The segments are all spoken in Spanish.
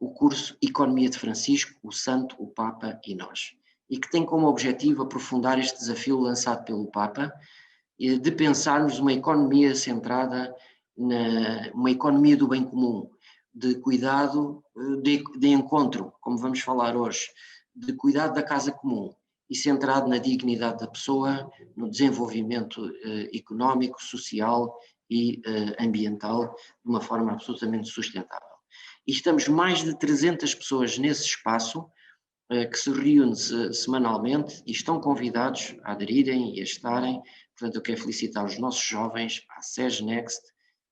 o curso Economia de Francisco, o Santo, o Papa e Nós, e que tem como objetivo aprofundar este desafio lançado pelo Papa, de pensarmos uma economia centrada uma economia do bem comum, de cuidado, de encontro, como vamos falar hoje, de cuidado da casa comum e centrado na dignidade da pessoa, no desenvolvimento económico, social e ambiental de uma forma absolutamente sustentável. E estamos mais de 300 pessoas nesse espaço que se reúne semanalmente e estão convidados a aderirem e a estarem. Portanto, eu quero felicitar os nossos jovens, a SES Next,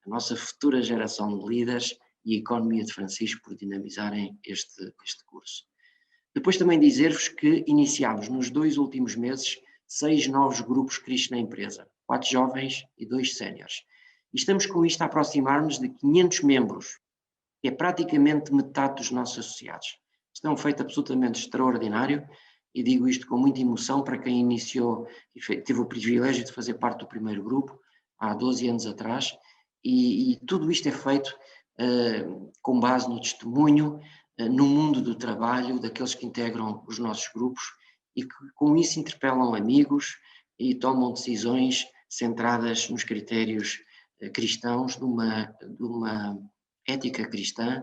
a nossa futura geração de líderes e a Economia de Francisco por dinamizarem este curso. Depois também dizer-vos que iniciámos nos 2 últimos meses 6 novos grupos Cristo na empresa, 4 jovens e 2 séniores. E estamos com isto a aproximar-nos de 500 membros, que é praticamente metade dos nossos associados. Isto é um feito absolutamente extraordinário e digo isto com muita emoção para quem iniciou e teve o privilégio de fazer parte do primeiro grupo há 12 anos atrás, e tudo isto é feito com base no testemunho, no mundo do trabalho, daqueles que integram os nossos grupos e que com isso interpelam amigos e tomam decisões centradas nos critérios cristãos de uma ética cristã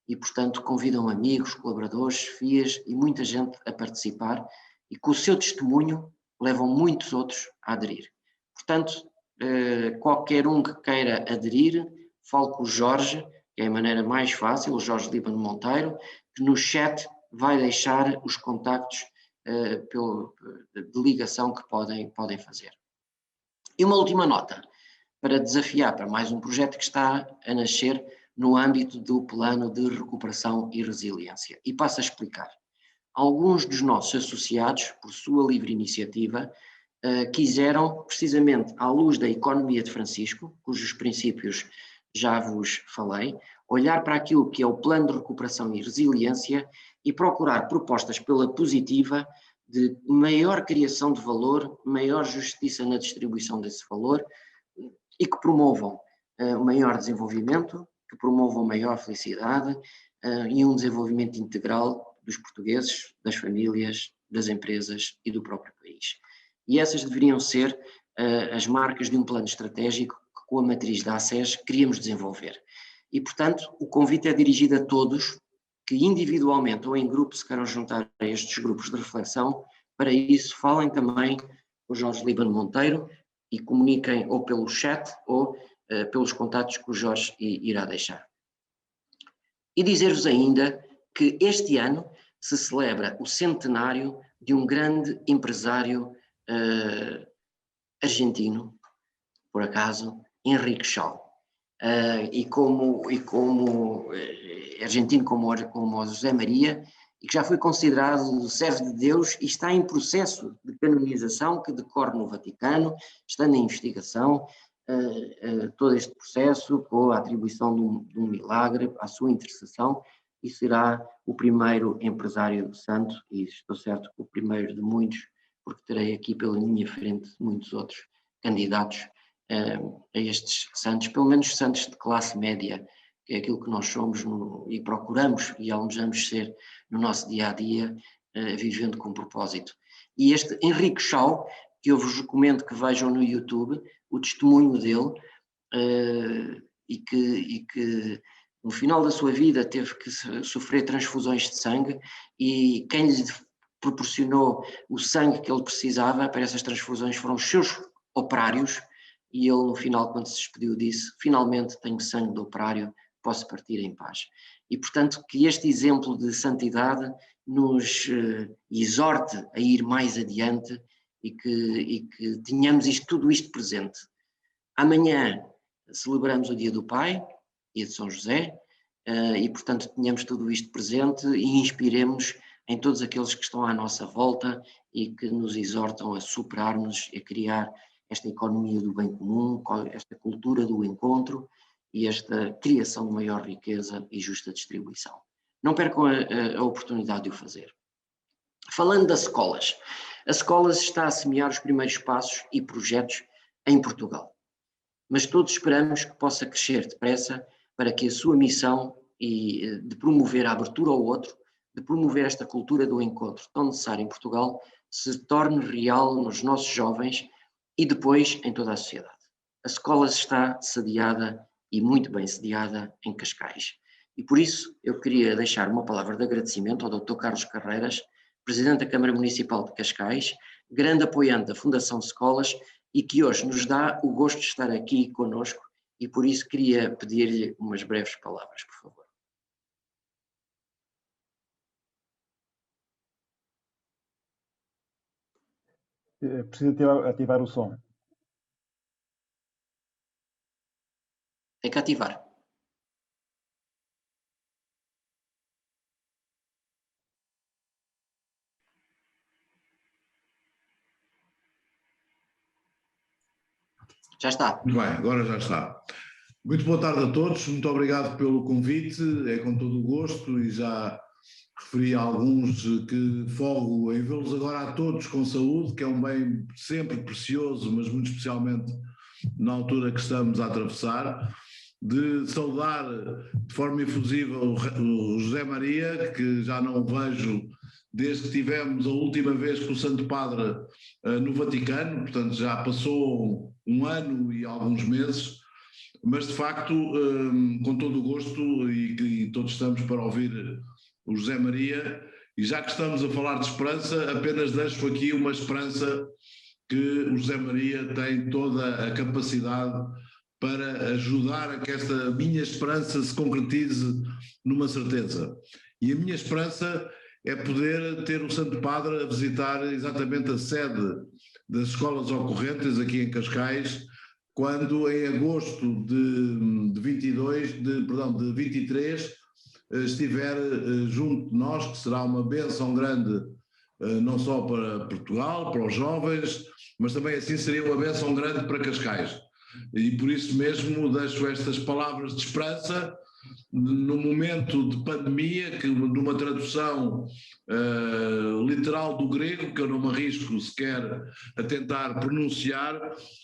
e, portanto, convidam amigos, colaboradores, FIAs e muita gente a participar e com o seu testemunho levam muitos outros a aderir. Portanto, qualquer um que queira aderir, fale com o Jorge, que é a maneira mais fácil, o Jorge Líbano Monteiro, que no chat vai deixar os contactos de ligação que podem fazer. E uma última nota, para desafiar para mais um projeto que está a nascer no âmbito do Plano de Recuperação e Resiliência. E passo a explicar. Alguns dos nossos associados, por sua livre iniciativa, quiseram, precisamente à luz da Economia de Francisco, cujos princípios já vos falei, olhar para aquilo que é o Plano de Recuperação e Resiliência e procurar propostas pela positiva de maior criação de valor, maior justiça na distribuição desse valor e que promovam maior desenvolvimento, que promovam maior felicidade e um desenvolvimento integral dos portugueses, das famílias, das empresas e do próprio país. E essas deveriam ser as marcas de um plano estratégico que, com a matriz da ACES, queríamos desenvolver. E, portanto, o convite é dirigido a todos que individualmente ou em grupo se queiram juntar a estes grupos de reflexão. Para isso, falem também com o Jorge Líbano Monteiro e comuniquem ou pelo chat ou pelos contatos que o Jorge irá deixar. E dizer-vos ainda que este ano se celebra o centenário de um grande empresário argentino, por acaso, Henrique Shaw. E como argentino como o José Maria, e que já foi considerado servo de Deus e está em processo de canonização que decorre no Vaticano, está na investigação, todo este processo com a atribuição de um milagre à sua intercessão, e será o primeiro empresário santo, e estou certo que o primeiro de muitos, porque terei aqui pela minha frente muitos outros candidatos a estes santos, pelo menos santos de classe média, que é aquilo que nós somos e procuramos e almejamos ser no nosso dia-a-dia, vivendo com propósito. E este Henrique Shaw, que eu vos recomendo que vejam no YouTube, o testemunho dele, e que no final da sua vida teve que sofrer transfusões de sangue, e quem lhe proporcionou o sangue que ele precisava para essas transfusões foram os seus operários, e ele no final, quando se despediu, disse: finalmente tenho sangue de operário, posso partir em paz. E portanto que este exemplo de santidade nos exorte a ir mais adiante e que tenhamos tudo isto presente. Amanhã celebramos o Dia do Pai, Dia de São José, e portanto tenhamos tudo isto presente e inspiremos em todos aqueles que estão à nossa volta e que nos exortam a superarmos e a criar esta economia do bem comum, esta cultura do encontro e esta criação de maior riqueza e justa distribuição. Não percam a oportunidade de o fazer. Falando das escolas, as escolas está a semear os primeiros passos e projetos em Portugal, mas todos esperamos que possa crescer depressa para que a sua missão e de promover a abertura ao outro, de promover esta cultura do encontro tão necessária em Portugal, se torne real nos nossos jovens e depois em toda a sociedade. A escola está sediada e muito bem sediada em Cascais. E por isso eu queria deixar uma palavra de agradecimento ao Dr. Carlos Carreiras, Presidente da Câmara Municipal de Cascais, grande apoiante da Fundação Escolas e que hoje nos dá o gosto de estar aqui conosco e por isso queria pedir-lhe umas breves palavras, por favor. Preciso ativar o som. Tem que ativar. Já está. Muito bem, agora já está. Muito boa tarde a todos, muito obrigado pelo convite, é com todo o gosto e já referi a alguns que folgo em vê-los agora a todos com saúde, que é um bem sempre precioso, mas muito especialmente na altura que estamos a atravessar, de saudar de forma efusiva o José Maria, que já não o vejo desde que tivemos a última vez com o Santo Padre no Vaticano, portanto já passou um ano e alguns meses, mas de facto, com todo o gosto e todos estamos para ouvir o José Maria, e já que estamos a falar de esperança, apenas deixo aqui uma esperança que o José Maria tem toda a capacidade para ajudar a que esta minha esperança se concretize numa certeza. E a minha esperança é poder ter o Santo Padre a visitar exatamente a sede das escolas ocorrentes aqui em Cascais, quando em agosto de 23 estiver junto de nós, que será uma bênção grande, não só para Portugal, para os jovens, mas também assim seria uma bênção grande para Cascais. E por isso mesmo deixo estas palavras de esperança no momento de pandemia, que numa tradução literal do grego, que eu não me arrisco sequer a tentar pronunciar,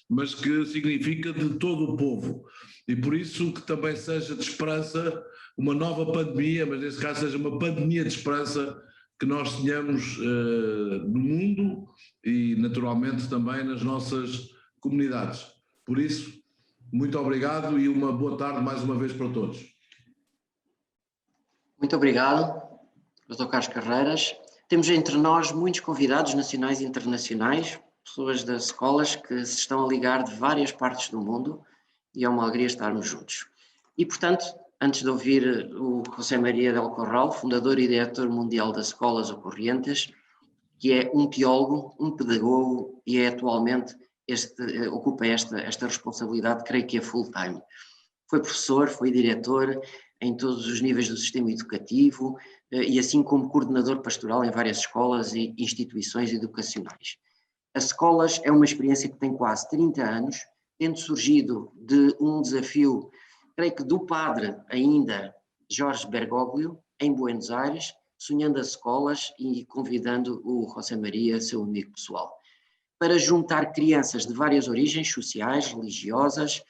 mas que significa de todo o povo. E por isso que também seja de esperança uma nova pandemia, mas nesse caso seja uma pandemia de esperança que nós tenhamos no mundo e naturalmente também nas nossas comunidades. Por isso, muito obrigado e uma boa tarde mais uma vez para todos. Muito obrigado, Dr. Carlos Carreiras. Temos entre nós muitos convidados nacionais e internacionais, pessoas das escolas que se estão a ligar de várias partes do mundo e é uma alegria estarmos juntos. E, portanto, antes de ouvir o José Maria del Corral, fundador e diretor mundial das escolas ocorrentes, que é um teólogo, um pedagogo e é atualmente ocupa esta responsabilidade, creio que é full-time. Foi professor, foi diretor em todos os níveis do sistema educativo e assim como coordenador pastoral em várias escolas e instituições educacionais. As escolas é uma experiência que tem quase 30 anos, tendo surgido de um desafio, creio que do padre ainda, Jorge Bergoglio, em Buenos Aires, sonhando as escolas e convidando o José Maria, seu amigo pessoal, para juntar crianças de várias origens sociais, religiosas,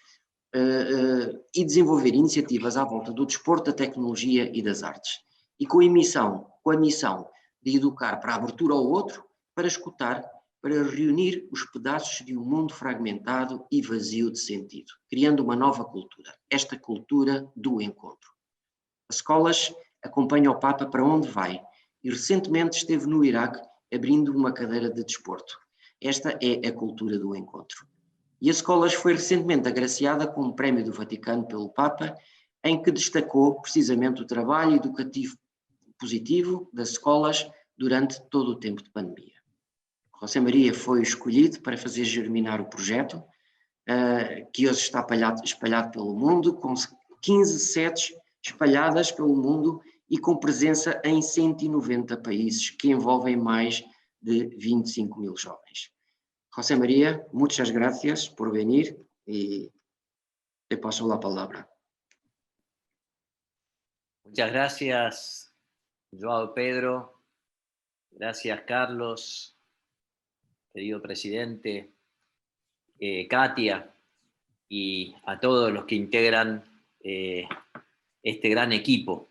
e desenvolver iniciativas à volta do desporto, da tecnologia e das artes. E com a missão de educar para a abertura ao outro, para escutar, para reunir os pedaços de um mundo fragmentado e vazio de sentido, criando uma nova cultura, esta cultura do encontro. As escolas acompanham o Papa para onde vai e recentemente esteve no Iraque abrindo uma cadeira de desporto. Esta é a cultura do encontro. E a Escolas foi recentemente agraciada com um prémio do Vaticano pelo Papa, em que destacou precisamente o trabalho educativo positivo das escolas durante todo o tempo de pandemia. José Maria foi escolhido para fazer germinar o projeto, que hoje está espalhado pelo mundo, com 15 sedes espalhadas pelo mundo e com presença em 190 países, que envolvem mais de 25 mil jovens. José María, muchas gracias por venir y te paso la palabra. Muchas gracias, Joao Pedro. Gracias, Carlos, querido presidente, Katia, y a todos los que integran este gran equipo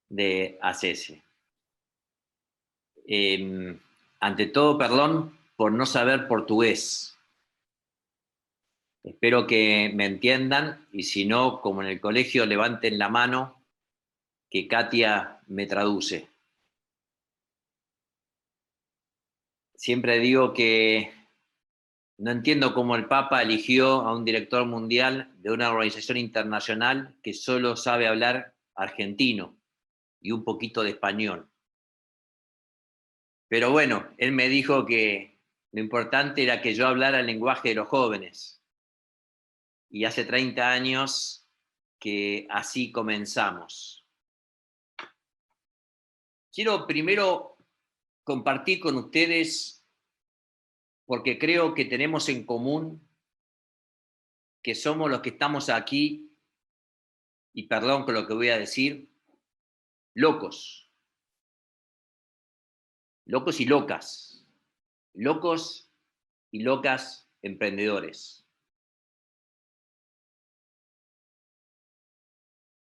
de ACS. Ante todo, perdón por no saber portugués. Espero que me entiendan y si no, como en el colegio, levanten la mano que Katia me traduce. Siempre digo que no entiendo cómo el Papa eligió a un director mundial de una organización internacional que solo sabe hablar argentino y un poquito de español. Pero bueno, él me dijo que lo importante era que yo hablara el lenguaje de los jóvenes. Y hace 30 años que así comenzamos. Quiero primero compartir con ustedes, porque creo que tenemos en común que somos los que estamos aquí, y perdón con lo que voy a decir, locos. Locos y locas. Locos y locas emprendedores.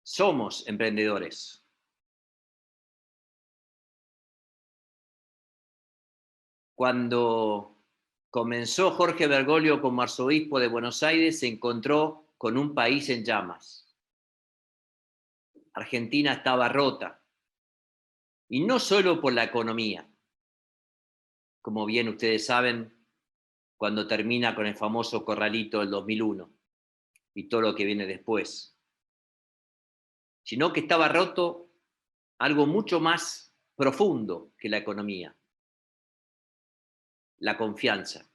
Somos emprendedores. Cuando comenzó Jorge Bergoglio como arzobispo de Buenos Aires, se encontró con un país en llamas. Argentina estaba rota. Y no solo por la economía. Como bien ustedes saben, cuando termina con el famoso corralito del 2001 y todo lo que viene después. Sino que estaba roto algo mucho más profundo que la economía. La confianza.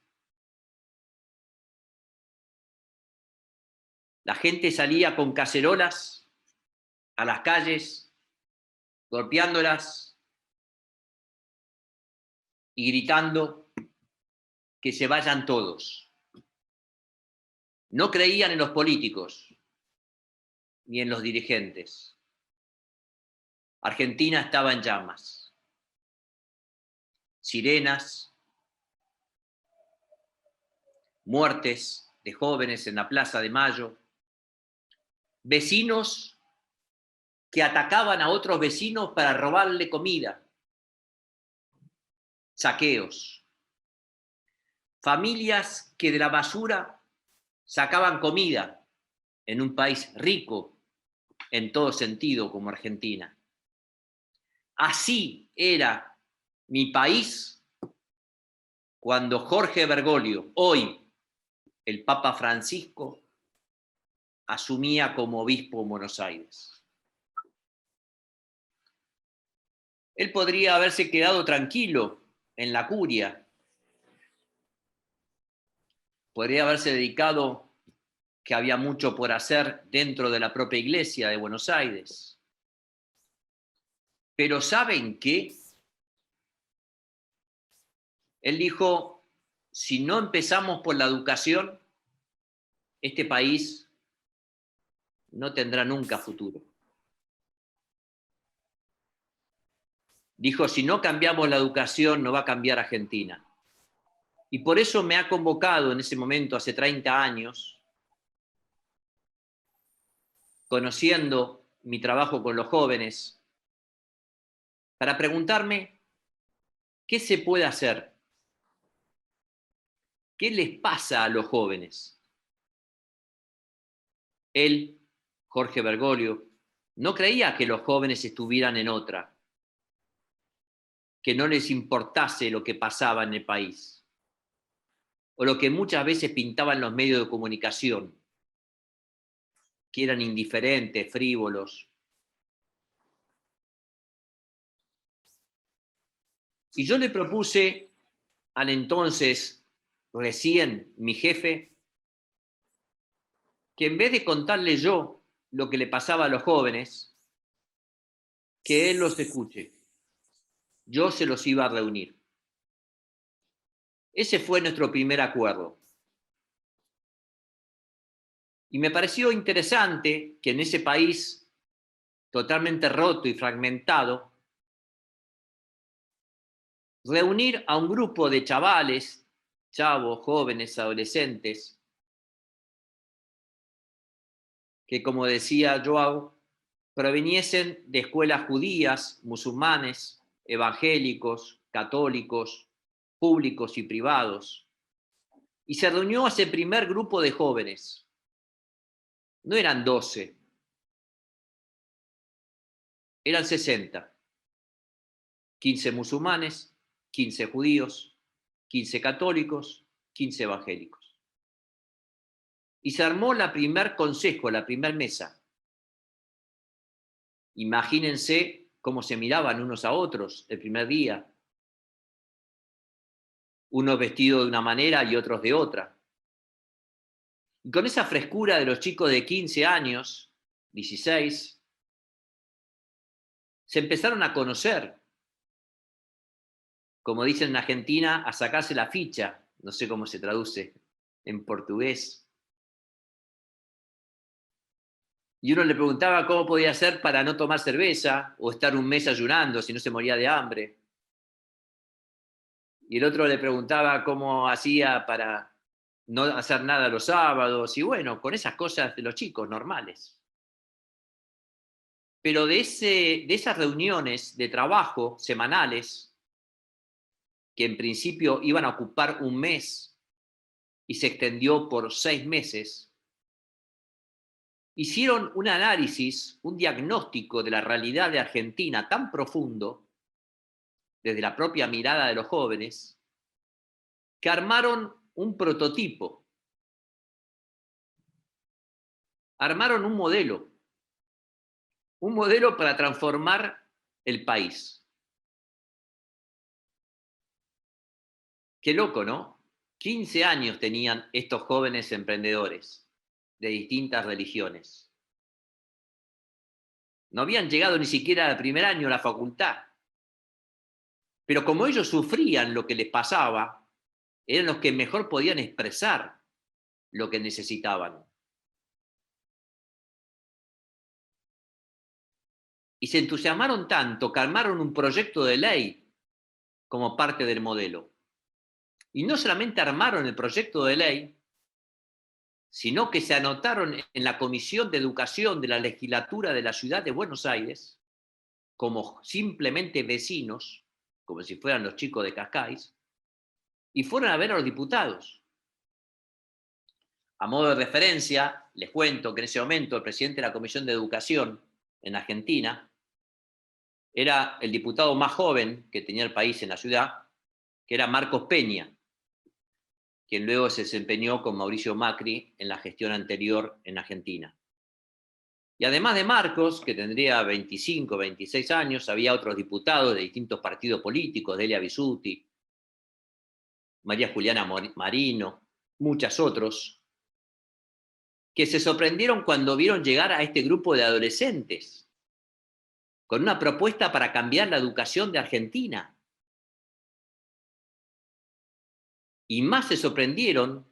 La gente salía con cacerolas a las calles, golpeándolas y gritando que se vayan todos. No creían en los políticos ni en los dirigentes. Argentina estaba en llamas. Sirenas, muertes de jóvenes en la Plaza de Mayo, vecinos que atacaban a otros vecinos para robarle comida, saqueos, familias que de la basura sacaban comida en un país rico en todo sentido como Argentina. Así era mi país cuando Jorge Bergoglio, hoy el Papa Francisco, asumía como obispo en Buenos Aires. Él podría haberse quedado tranquilo en la curia, podría haberse dedicado, que había mucho por hacer dentro de la propia iglesia de Buenos Aires. Pero ¿saben qué? Él dijo, si no empezamos por la educación, este país no tendrá nunca futuro. Dijo, si no cambiamos la educación, no va a cambiar Argentina. Y por eso me ha convocado en ese momento, hace 30 años, conociendo mi trabajo con los jóvenes, para preguntarme qué se puede hacer, qué les pasa a los jóvenes. Él, Jorge Bergoglio, no creía que los jóvenes estuvieran en otra, que no les importase lo que pasaba en el país, o lo que muchas veces pintaban los medios de comunicación, que eran indiferentes, frívolos. Y yo le propuse al entonces, recién, mi jefe, que en vez de contarle yo lo que le pasaba a los jóvenes, que él los escuche. Yo se los iba a reunir. Ese fue nuestro primer acuerdo. Y me pareció interesante que en ese país totalmente roto y fragmentado, reunir a un grupo de chavales, chavos, jóvenes, adolescentes, que como decía Joao, proveniesen de escuelas judías, musulmanes, evangélicos, católicos, públicos y privados. Y se reunió ese primer grupo de jóvenes. No eran 12, eran 60. 15 musulmanes, 15 judíos, 15 católicos, 15 evangélicos. Y se armó la primer consejo, la primer mesa. Imagínense cómo se miraban unos a otros el primer día. Unos vestidos de una manera y otros de otra. Y con esa frescura de los chicos de 15 años, 16, se empezaron a conocer. Como dicen en Argentina, a sacarse la ficha. No sé cómo se traduce en portugués. Y uno le preguntaba cómo podía hacer para no tomar cerveza o estar un mes ayunando si no se moría de hambre. Y el otro le preguntaba cómo hacía para no hacer nada los sábados. Y bueno, con esas cosas de los chicos normales. Pero de esas reuniones de trabajo semanales, que en principio iban a ocupar un mes y se extendió por 6 meses, hicieron un análisis, un diagnóstico de la realidad de Argentina tan profundo, desde la propia mirada de los jóvenes, que armaron un prototipo, armaron un modelo para transformar el país. Qué loco, ¿no? 15 años tenían estos jóvenes emprendedores de distintas religiones. No habían llegado ni siquiera al primer año a la facultad. Pero como ellos sufrían lo que les pasaba, eran los que mejor podían expresar lo que necesitaban. Y se entusiasmaron tanto que armaron un proyecto de ley como parte del modelo. Y no solamente armaron el proyecto de ley, sino que se anotaron en la Comisión de Educación de la Legislatura de la Ciudad de Buenos Aires como simplemente vecinos, como si fueran los chicos de Cascais, y fueron a ver a los diputados. A modo de referencia, les cuento que en ese momento el presidente de la Comisión de Educación en Argentina era el diputado más joven que tenía el país en la ciudad, que era Marcos Peña, quien luego se desempeñó con Mauricio Macri en la gestión anterior en Argentina. Y además de Marcos, que tendría 25, 26 años, había otros diputados de distintos partidos políticos, Delia Bisutti, María Juliana Marino, muchos otros, que se sorprendieron cuando vieron llegar a este grupo de adolescentes con una propuesta para cambiar la educación de Argentina. Y más se sorprendieron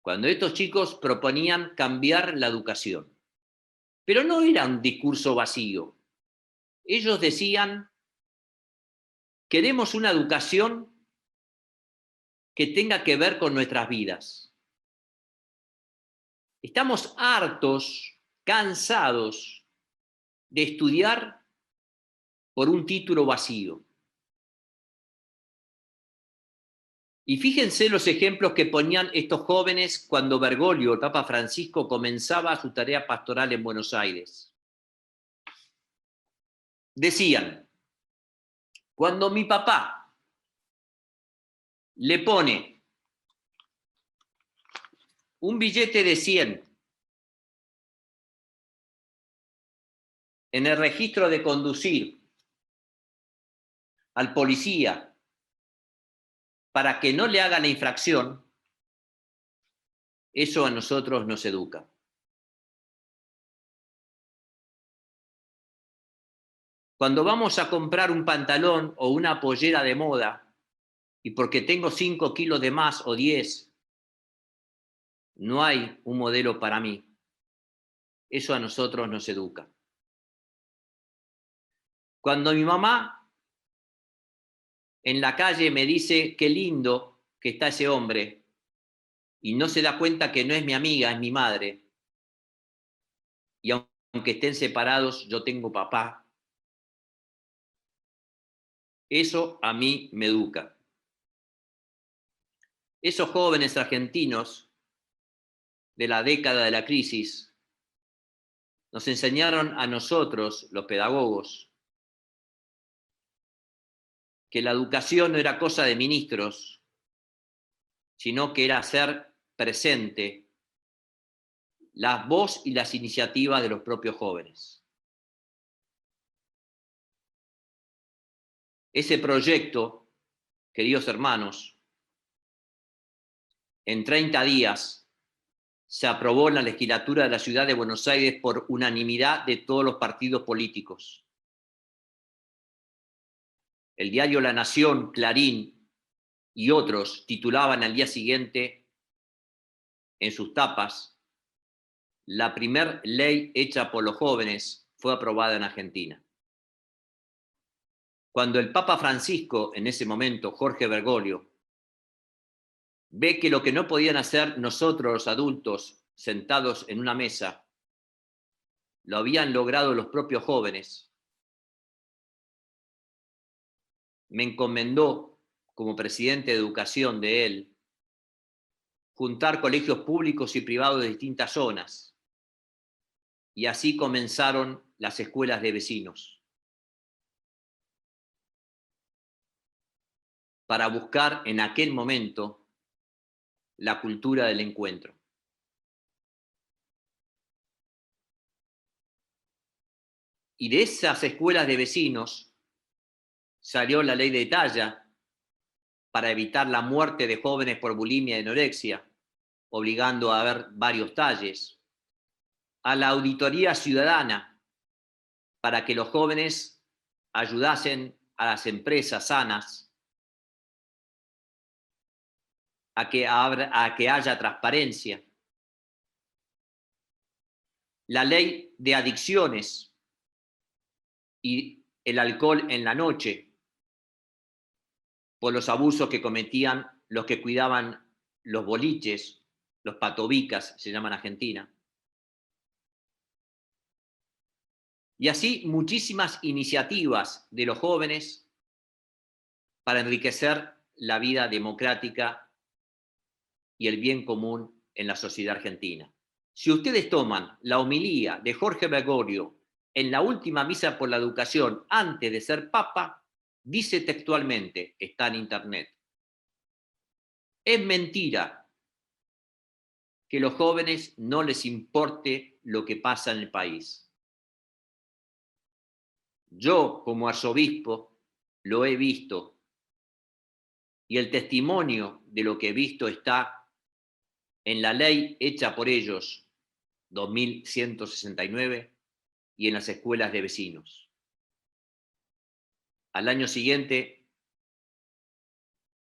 cuando estos chicos proponían cambiar la educación. Pero no era un discurso vacío. Ellos decían, queremos una educación que tenga que ver con nuestras vidas. Estamos hartos, cansados de estudiar por un título vacío. Y fíjense los ejemplos que ponían estos jóvenes cuando Bergoglio, el Papa Francisco, comenzaba su tarea pastoral en Buenos Aires. Decían, cuando mi papá le pone un billete de 100 en el registro de conducir al policía para que no le haga la infracción, eso a nosotros nos educa. Cuando vamos a comprar un pantalón o una pollera de moda, y porque tengo 5 kilos de más o 10, no hay un modelo para mí, eso a nosotros nos educa. Cuando mi mamá en la calle me dice qué lindo que está ese hombre y no se da cuenta que no es mi amiga, es mi madre, y aunque estén separados, yo tengo papá. Eso a mí me educa. Esos jóvenes argentinos de la década de la crisis nos enseñaron a nosotros, los pedagogos, que la educación no era cosa de ministros, sino que era hacer presente la voz y las iniciativas de los propios jóvenes. Ese proyecto, queridos hermanos, en 30 días se aprobó en la legislatura de la Ciudad de Buenos Aires por unanimidad de todos los partidos políticos. El diario La Nación, Clarín y otros titulaban al día siguiente en sus tapas: la primer ley hecha por los jóvenes fue aprobada en Argentina. Cuando el Papa Francisco, en ese momento, Jorge Bergoglio, ve que lo que no podían hacer nosotros los adultos sentados en una mesa, lo habían logrado los propios jóvenes, me encomendó, como presidente de educación de él, juntar colegios públicos y privados de distintas zonas. Y así comenzaron las escuelas de vecinos, para buscar en aquel momento la cultura del encuentro. Y de esas escuelas de vecinos salió la ley de talla para evitar la muerte de jóvenes por bulimia y anorexia, obligando a haber varios talles, a la auditoría ciudadana para que los jóvenes ayudasen a las empresas sanas a que haya transparencia, la ley de adicciones y el alcohol en la noche, por los abusos que cometían los que cuidaban los boliches, los patobicas se llaman en Argentina. Y así muchísimas iniciativas de los jóvenes para enriquecer la vida democrática y el bien común en la sociedad argentina. Si ustedes toman la homilía de Jorge Bergoglio en la última misa por la educación antes de ser papa, dice textualmente, está en internet: es mentira que a los jóvenes no les importe lo que pasa en el país. Yo, como arzobispo, lo he visto, y el testimonio de lo que he visto está en la ley hecha por ellos, 2169, y en las escuelas de vecinos. Al año siguiente,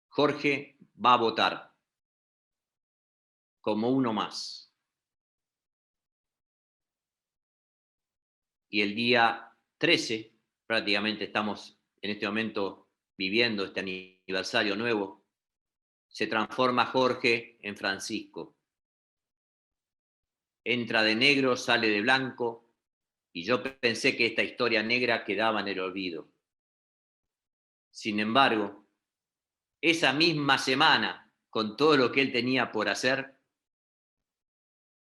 Jorge va a votar como uno más. Y el día 13, prácticamente estamos en este momento viviendo este aniversario nuevo, se transforma Jorge en Francisco. Entra de negro, sale de blanco, y yo pensé que esta historia negra quedaba en el olvido. Sin embargo, esa misma semana, con todo lo que él tenía por hacer,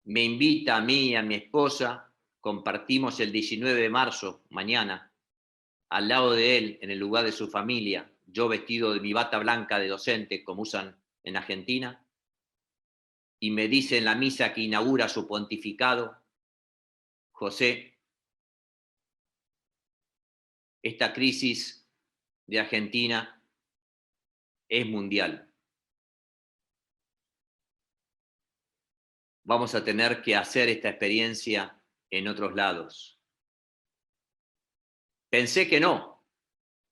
me invita a mí y a mi esposa, compartimos el 19 de marzo, mañana, al lado de él, en el lugar de su familia, yo vestido de mi bata blanca de docente, como usan en Argentina, y me dice en la misa que inaugura su pontificado: José, esta crisis de Argentina es mundial. Vamos a tener que hacer esta experiencia en otros lados. Pensé que no,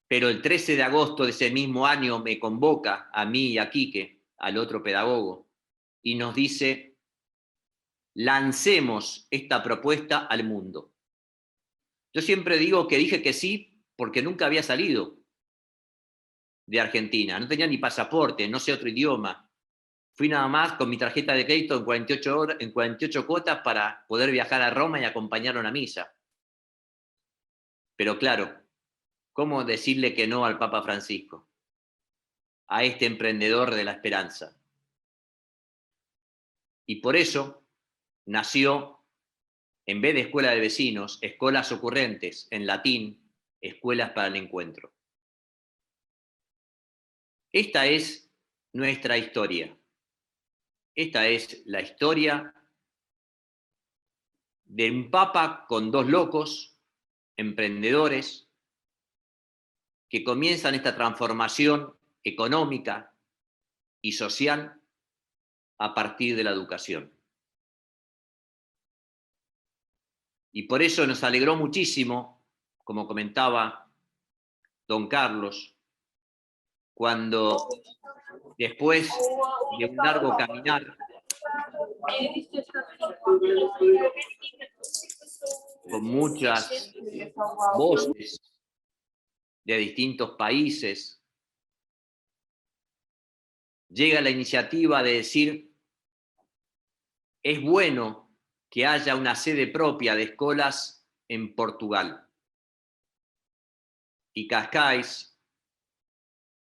pero el 13 de agosto de ese mismo año me convoca a mí y a Quique, al otro pedagogo, y nos dice: lancemos esta propuesta al mundo. Yo siempre digo que dije que sí porque nunca había salido de Argentina, no tenía ni pasaporte, no sé otro idioma. Fui nada más con mi tarjeta de crédito en 48 cuotas para poder viajar a Roma y acompañar a una misa. Pero claro, ¿cómo decirle que no al Papa Francisco? A este emprendedor de la esperanza. Y por eso nació, en vez de escuela de vecinos, escuelas ocurrentes, en latín, escuelas para el encuentro. Esta es nuestra historia. Esta es la historia de un papa con dos locos, emprendedores, que comienzan esta transformación económica y social a partir de la educación. Y por eso nos alegró muchísimo, como comentaba don Carlos, cuando después de un largo caminar con muchas voces de distintos países, llega la iniciativa de decir, es bueno que haya una sede propia de escuelas en Portugal. Y Cascais,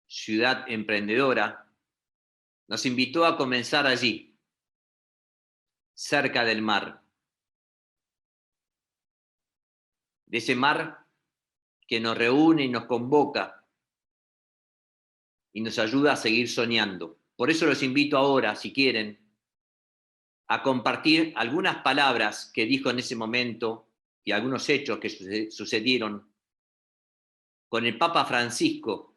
ciudad emprendedora, nos invitó a comenzar allí, cerca del mar. De ese mar que nos reúne y nos convoca y nos ayuda a seguir soñando. Por eso los invito ahora, si quieren, a compartir algunas palabras que dijo en ese momento y algunos hechos que sucedieron con el Papa Francisco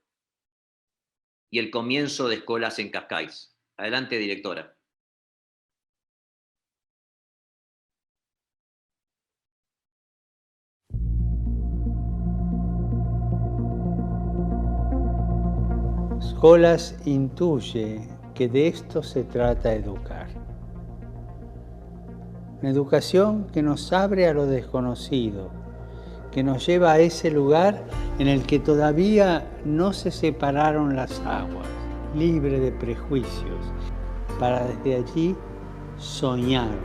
y el comienzo de escuelas en Cascais. Adelante, directora. Scholas intuye que de esto se trata educar. Una educación que nos abre a lo desconocido, que nos lleva a ese lugar en el que todavía no se separaron las aguas, libre de prejuicios, para desde allí soñar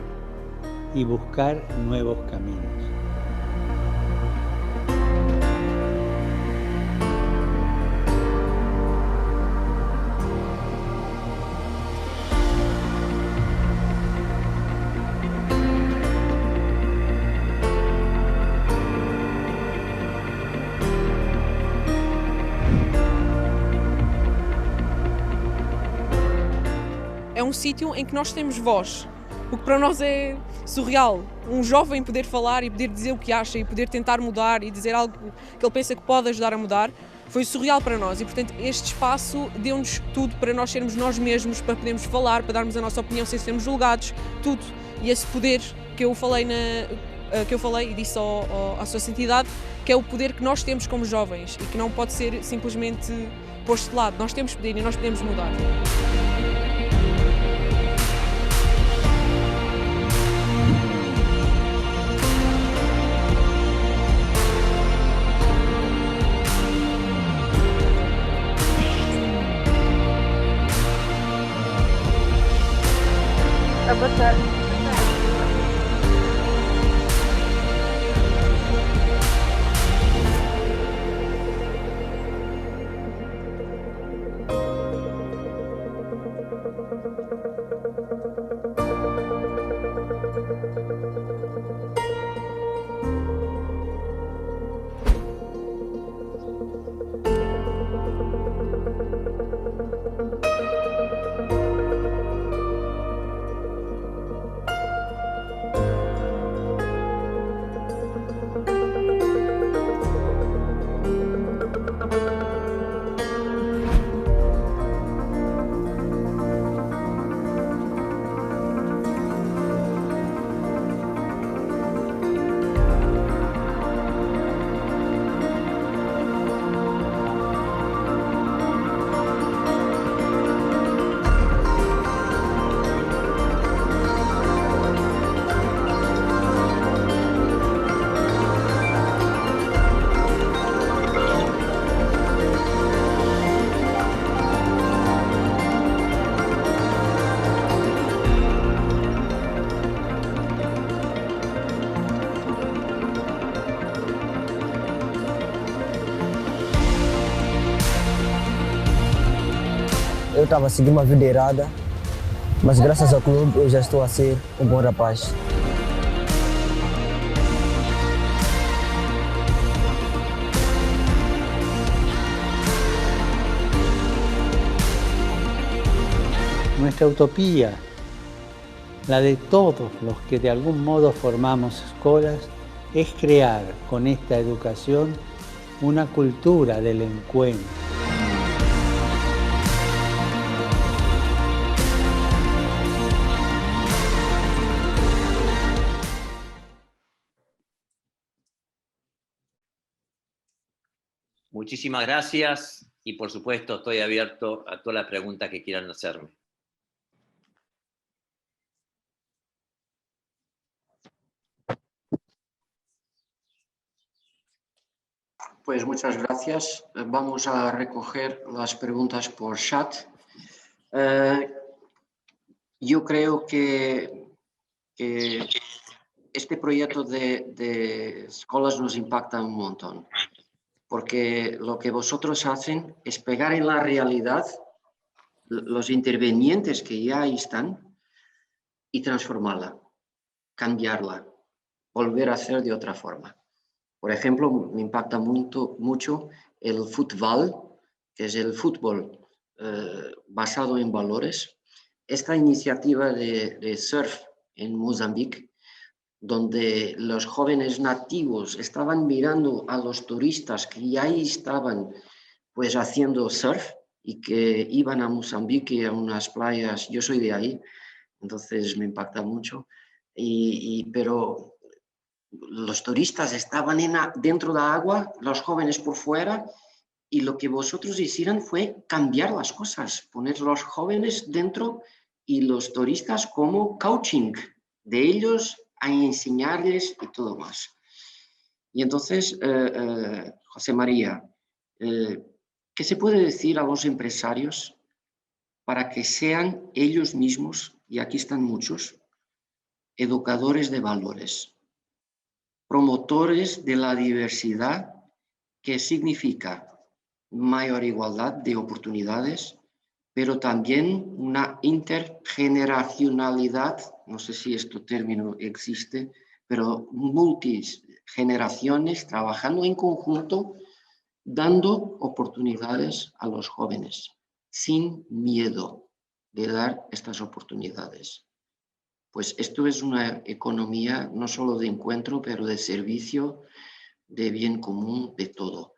y buscar nuevos caminos. É um sítio em que nós temos voz, o que para nós é surreal. Um jovem poder falar e poder dizer o que acha e poder tentar mudar e dizer algo que ele pensa que pode ajudar a mudar, foi surreal para nós e, portanto, este espaço deu-nos tudo para nós sermos nós mesmos, para podermos falar, para darmos a nossa opinião sem sermos julgados, tudo. E esse poder que eu falei e disse à sua santidade, que é o poder que nós temos como jovens e que não pode ser simplesmente posto de lado. Nós temos poder e nós podemos mudar. eu estava seguindo uma vida errada, mas graças ao clube eu já estou a ser um bom rapaz. Nuestra utopía, la de todos los que de algún modo formamos escuelas, es crear con esta educación una cultura del encuentro. Muchísimas gracias y por supuesto estoy abierto a todas las preguntas que quieran hacerme. Pues muchas gracias. Vamos a recoger las preguntas por chat. Yo creo que este proyecto de escuelas nos impacta un montón, porque lo que vosotros hacen es pegar en la realidad los intervenientes que ya ahí están y transformarla, cambiarla, volver a hacer de otra forma. Por ejemplo, me impacta mucho el fútbol, que es el fútbol basado en valores. Esta iniciativa de surf en Mozambique, donde los jóvenes nativos estaban mirando a los turistas que ya ahí estaban pues haciendo surf y que iban a Mozambique a unas playas, yo soy de ahí, entonces me impacta mucho, pero los turistas estaban dentro de agua, los jóvenes por fuera, y lo que vosotros hicieron fue cambiar las cosas, poner los jóvenes dentro y los turistas como coaching de ellos a enseñarles y todo más. Y entonces, José María, ¿qué se puede decir a los empresarios para que sean ellos mismos, y aquí están muchos, educadores de valores, promotores de la diversidad, que significa mayor igualdad de oportunidades, pero también una intergeneracionalidad, no sé si este término existe, pero multigeneraciones trabajando en conjunto, dando oportunidades a los jóvenes, sin miedo de dar estas oportunidades. Pues esto es una economía no solo de encuentro, pero de servicio, de bien común, de todo.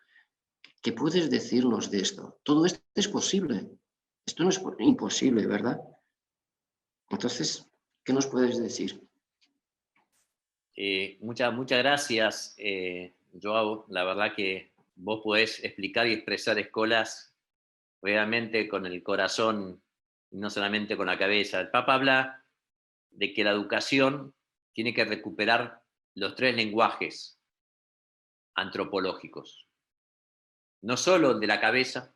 ¿Qué puedes decirnos de esto? Todo esto es posible. Esto no es imposible, ¿verdad? Entonces, ¿qué nos puedes decir? Muchas gracias, Joao. La verdad que vos podés explicar y expresar escuelas realmente con el corazón, no solamente con la cabeza. El Papa habla de que la educación tiene que recuperar los 3 lenguajes antropológicos. No solo el de la cabeza,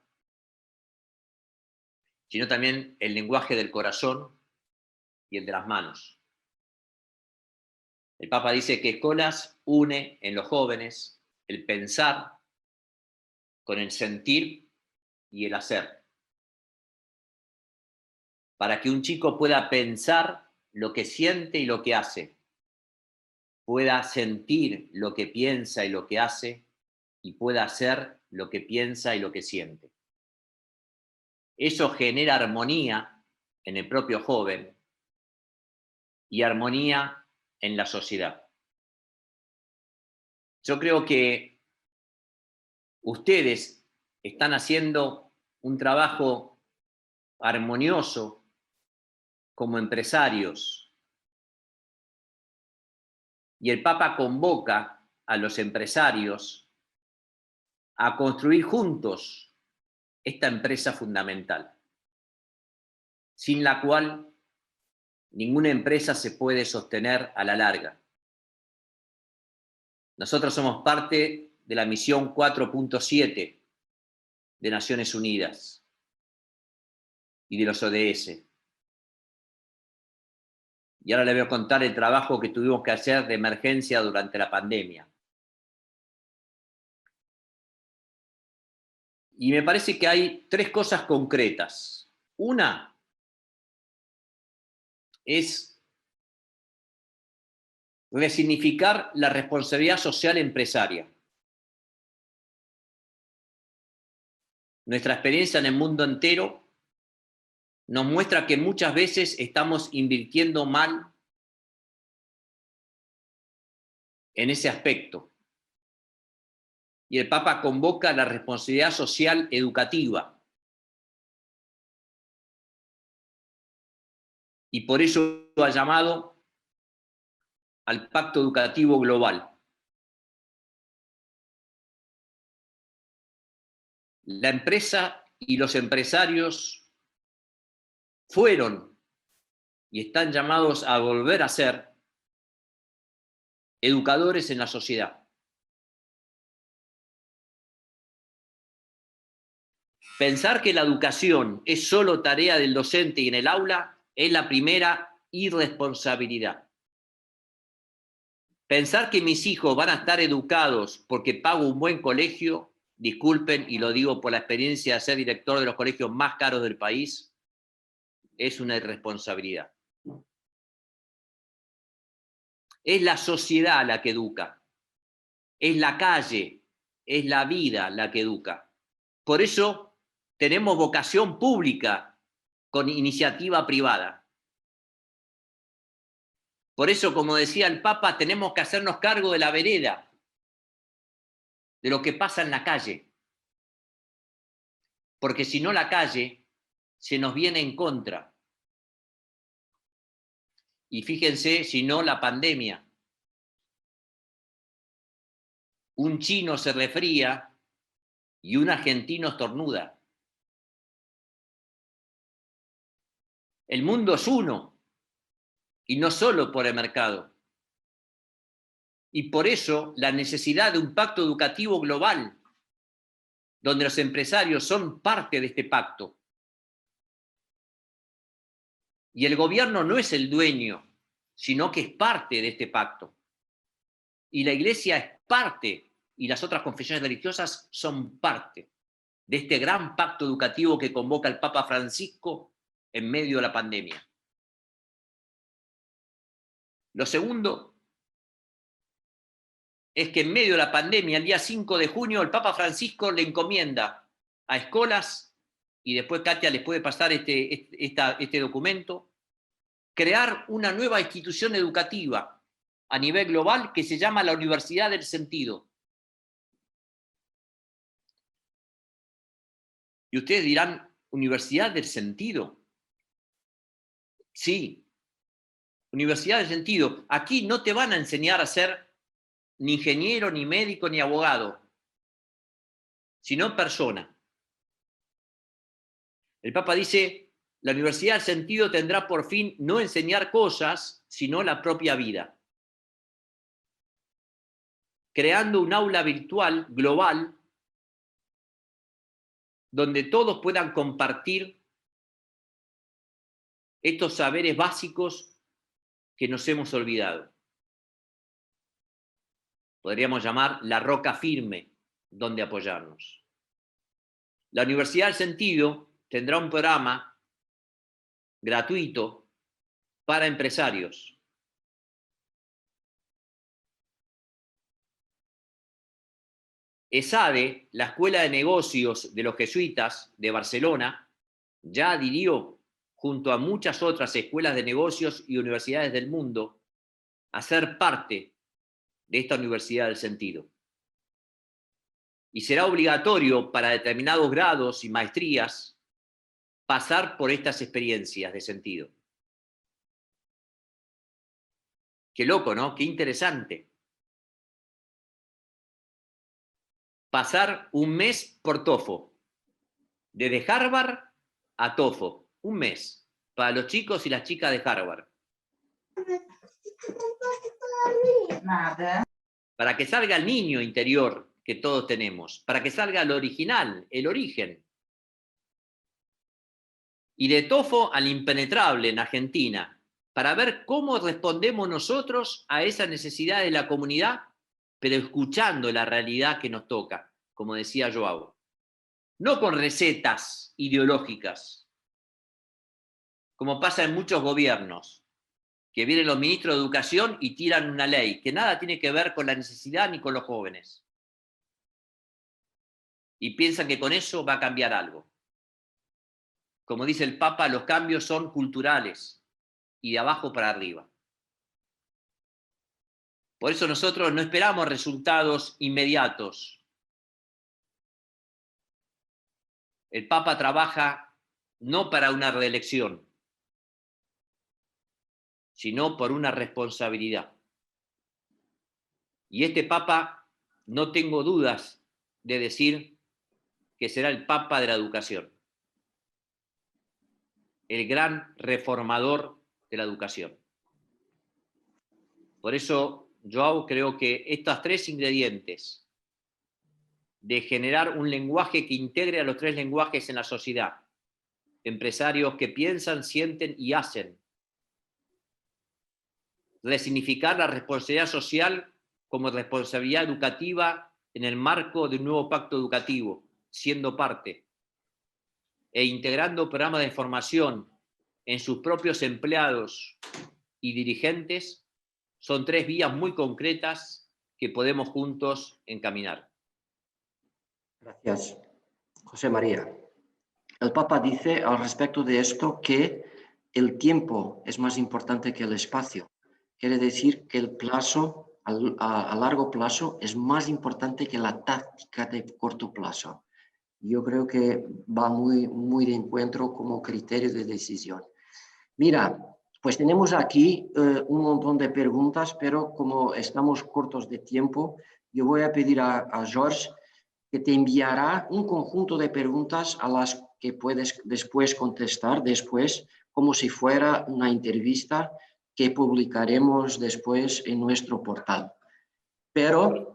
sino también el lenguaje del corazón y el de las manos. El Papa dice que escuelas une en los jóvenes el pensar con el sentir y el hacer. Para que un chico pueda pensar lo que siente y lo que hace, pueda sentir lo que piensa y lo que hace, y pueda hacer lo que piensa y lo que siente. Eso genera armonía en el propio joven y armonía en la sociedad. Yo creo que ustedes están haciendo un trabajo armonioso como empresarios, y el Papa convoca a los empresarios a construir juntos esta empresa fundamental, sin la cual ninguna empresa se puede sostener a la larga. Nosotros somos parte de la misión 4.7 de Naciones Unidas y de los ODS. Y ahora les voy a contar el trabajo que tuvimos que hacer de emergencia durante la pandemia. Y me parece que hay 3 cosas concretas Una es resignificar la responsabilidad social empresaria. Nuestra experiencia en el mundo entero nos muestra que muchas veces estamos invirtiendo mal en ese aspecto. Y el Papa convoca la responsabilidad social educativa. Y por eso ha llamado al Pacto Educativo Global. La empresa y los empresarios fueron y están llamados a volver a ser educadores en la sociedad. Pensar que la educación es solo tarea del docente y en el aula es la primera irresponsabilidad. Pensar que mis hijos van a estar educados porque pago un buen colegio, disculpen, y lo digo por la experiencia de ser director de los colegios más caros del país, es una irresponsabilidad. Es la sociedad la que educa, es la calle, es la vida la que educa. Por eso tenemos vocación pública con iniciativa privada. Por eso, como decía el Papa, tenemos que hacernos cargo de la vereda, de lo que pasa en la calle. Porque si no, la calle se nos viene en contra. Y fíjense, si no, la pandemia. Un chino se resfría y un argentino estornuda. El mundo es uno, y no solo por el mercado. Y por eso la necesidad de un pacto educativo global, donde los empresarios son parte de este pacto. Y el gobierno no es el dueño, sino que es parte de este pacto. Y la Iglesia es parte, y las otras confesiones religiosas son parte de este gran pacto educativo que convoca el Papa Francisco en medio de la pandemia. Lo segundo es que en medio de la pandemia, el día 5 de junio, el Papa Francisco le encomienda a escuelas, y después Katia les puede pasar este documento, crear una nueva institución educativa a nivel global que se llama la Universidad del Sentido. Y ustedes dirán, ¿Universidad del Sentido? Sí, Universidad del Sentido. Aquí no te van a enseñar a ser ni ingeniero, ni médico, ni abogado, sino persona. El Papa dice, la Universidad del Sentido tendrá por fin no enseñar cosas, sino la propia vida. Creando un aula virtual global donde todos puedan compartir estos saberes básicos que nos hemos olvidado. Podríamos llamar la roca firme donde apoyarnos. La Universidad del Sentido tendrá un programa gratuito para empresarios. ESADE, la Escuela de Negocios de los Jesuitas de Barcelona, ya adhirió, junto a muchas otras escuelas de negocios y universidades del mundo, a ser parte de esta Universidad del Sentido. Y será obligatorio para determinados grados y maestrías pasar por estas experiencias de sentido. Qué loco, ¿no? Qué interesante. Pasar un mes por TOEFL, desde Harvard a TOEFL, un mes, para los chicos y las chicas de Harvard. Para que salga el niño interior que todos tenemos, para que salga el original, el origen. Y de TOEFL al impenetrable en Argentina, para ver cómo respondemos nosotros a esa necesidad de la comunidad, pero escuchando la realidad que nos toca, como decía Joao. No con recetas ideológicas, como pasa en muchos gobiernos, que vienen los ministros de Educación y tiran una ley que nada tiene que ver con la necesidad ni con los jóvenes. Y piensan que con eso va a cambiar algo. Como dice el Papa, los cambios son culturales y de abajo para arriba. Por eso nosotros no esperamos resultados inmediatos. El Papa trabaja no para una reelección, sino por una responsabilidad. Y este Papa, no tengo dudas de decir que será el Papa de la educación, el gran reformador de la educación. Por eso, Joao, creo que estos tres ingredientes de generar un lenguaje que integre a los tres lenguajes en la sociedad, empresarios que piensan, sienten y hacen, resignificar la responsabilidad social como responsabilidad educativa en el marco de un nuevo pacto educativo, siendo parte, e integrando programas de formación en sus propios empleados y dirigentes, son tres vías muy concretas que podemos juntos encaminar. Gracias, José María. El Papa dice al respecto de esto que el tiempo es más importante que el espacio. Quiere decir que el plazo a largo plazo es más importante que la táctica de corto plazo. Yo creo que va muy de encuentro como criterio de decisión. Mira, pues tenemos aquí un montón de preguntas, pero como estamos cortos de tiempo, yo voy a pedir a Jorge que te enviará un conjunto de preguntas a las que puedes después contestar, como si fuera una entrevista que publicaremos después en nuestro portal.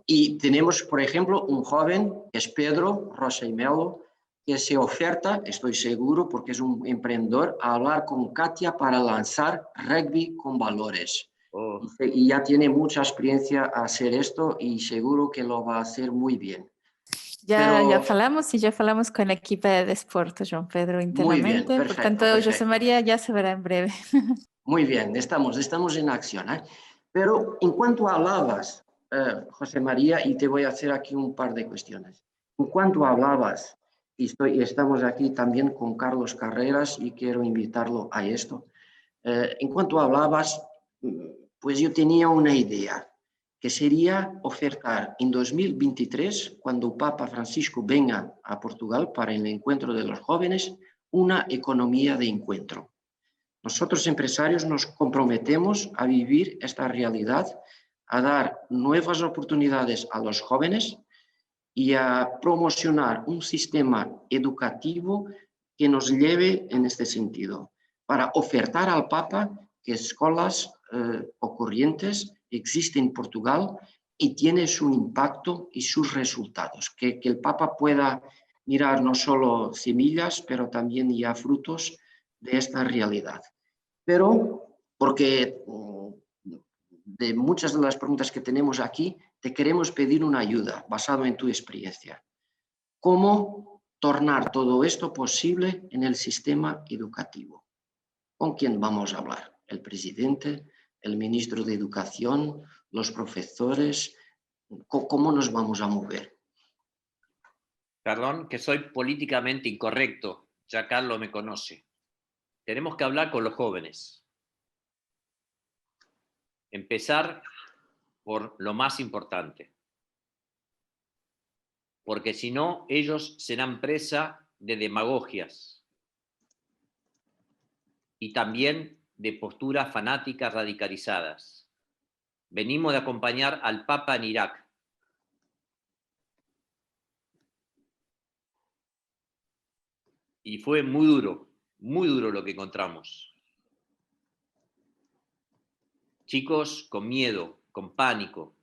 Y tenemos, por ejemplo, un joven, que es Pedro Roseimelo, que se oferta, estoy seguro, porque es un emprendedor, a hablar con Katia para lanzar rugby con valores. Oh. Y ya tiene mucha experiencia a hacer esto y seguro que lo va a hacer muy bien. Já falamos com a equipa de desporto, João Pedro, internamente. Muy bien, perfecto, Portanto, perfecto. José María ya se verá en breve. Muy bien, estamos en acción. Pero en cuanto hablabas, José María, y te voy a hacer aquí un par de cuestiones. En cuanto hablabas, y estamos aquí también con Carlos Carreras y quiero invitarlo a esto. En cuanto hablabas, pues yo tenía una idea, que sería ofertar en 2023, cuando el Papa Francisco venga a Portugal para el encuentro de los jóvenes, una economía de encuentro. Nosotros empresarios nos comprometemos a vivir esta realidad, a dar nuevas oportunidades a los jóvenes y a promocionar un sistema educativo que nos lleve en este sentido, para ofertar al Papa que escuelas o corrientes existen en Portugal y tiene su impacto y sus resultados, que el Papa pueda mirar no solo semillas, pero también ya frutos de esta realidad. Pero, porque de muchas de las preguntas que tenemos aquí, te queremos pedir una ayuda basado en tu experiencia. ¿Cómo tornar todo esto posible en el sistema educativo? ¿Con quién vamos a hablar? ¿El presidente? ¿El ministro de Educación? ¿Los profesores? ¿Cómo nos vamos a mover? Perdón que soy políticamente incorrecto, ya Carlos me conoce. Tenemos que hablar con los jóvenes. Empezar por lo más importante. Porque si no, ellos serán presa de demagogias y también de posturas fanáticas radicalizadas. Venimos de acompañar al Papa en Irak. Y fue muy duro lo que encontramos. Chicos con miedo, con pánico.